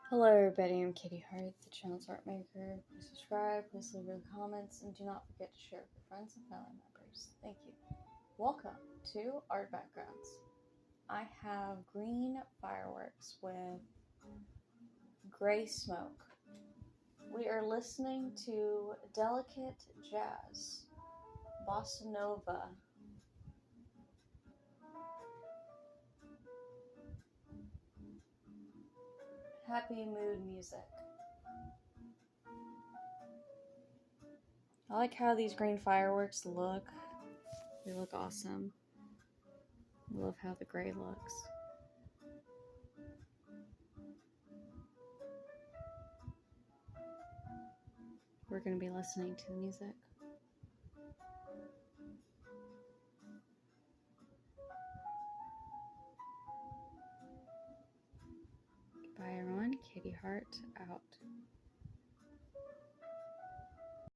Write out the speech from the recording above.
Hello everybody, I'm Katie Hart, the channel's art maker. Please subscribe, please leave your comments, and do not forget to share with your friends and family members. Thank you. Welcome to Art Backgrounds. I have green fireworks with gray smoke. We are listening to Delicate Jazz, Bossa Nova. Happy mood music. I like how these green fireworks look. They look awesome. I love how the gray looks. We're going to be listening to the music. Goodbye everyone, Katie Hart out.